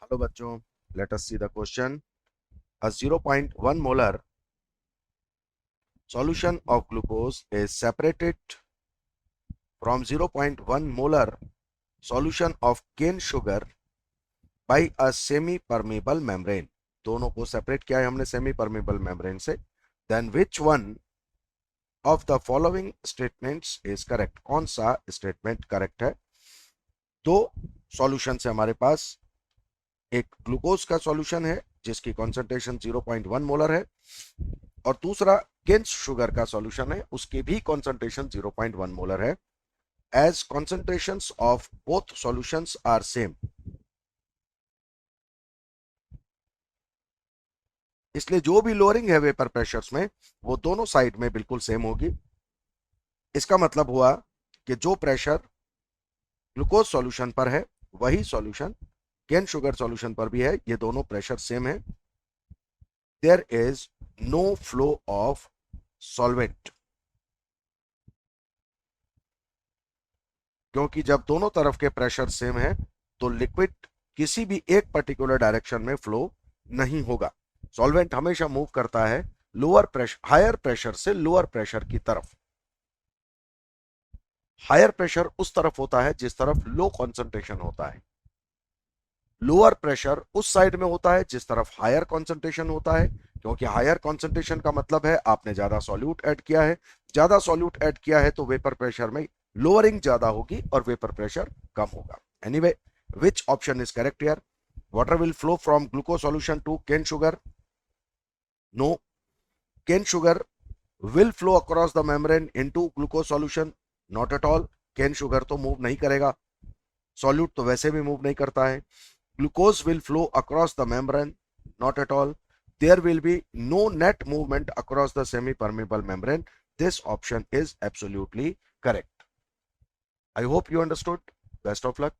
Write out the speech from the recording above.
Hello बच्चों, let us see the question. A 0.1 molar solution of glucose is separated from 0.1 molar solution of cane sugar by a semi-permeable membrane. दोनों को separate किया है हमने semi permeable membrane से. Then which one of the following statements is correct? कौन सा statement correct है? दो सॉल्यूशन से हमारे पास एक ग्लूकोज का सॉल्यूशन है जिसकी कॉन्सेंट्रेशन 0.1 मोलर है और दूसरा केन शुगर का सॉल्यूशन है, उसकी भी कॉन्सेंट्रेशन 0.1 मोलर है. As concentrations of both solutions are same, इसलिए जो भी लोअरिंग है वेपर प्रेशर्स में वो दोनों साइड में बिल्कुल सेम होगी. इसका मतलब हुआ कि जो प्रेशर ग्लूकोज सॉल्यूशन पर है वही सॉल्यूशन केन शुगर सॉल्यूशन पर भी है. ये दोनों प्रेशर सेम है. There is no flow of solvent, क्योंकि जब दोनों तरफ के प्रेशर सेम है तो लिक्विड किसी भी एक पर्टिकुलर डायरेक्शन में फ्लो नहीं होगा. सॉल्वेंट हमेशा मूव करता है लोअर प्रेशर, हायर प्रेशर से लोअर प्रेशर की तरफ. हायर प्रेशर उस तरफ होता है जिस तरफ लो कॉन्सेंट्रेशन होता है, लोअर प्रेशर उस साइड में होता है जिस तरफ हायर कॉन्सेंट्रेशन होता है, क्योंकि हायर कॉन्सेंट्रेशन का मतलब है आपने ज्यादा सॉल्यूट ऐड किया है. ज्यादा सॉल्यूट ऐड किया है तो वेपर प्रेशर में लोअरिंग ज्यादा होगी और वेपर प्रेशर कम होगा. Anyway, which option is correct here? Water will flow from glucose solution to cane sugar? No. Cane sugar will flow across the membrane into glucose solution? Not at all. Cane sugar तो move नहीं करेगा, solute तो वैसे भी move नहीं करता है. Glucose will flow across the membrane? Not at all. There will be no net movement across the semi-permeable membrane. This option is absolutely correct. I hope you understood. Best of luck.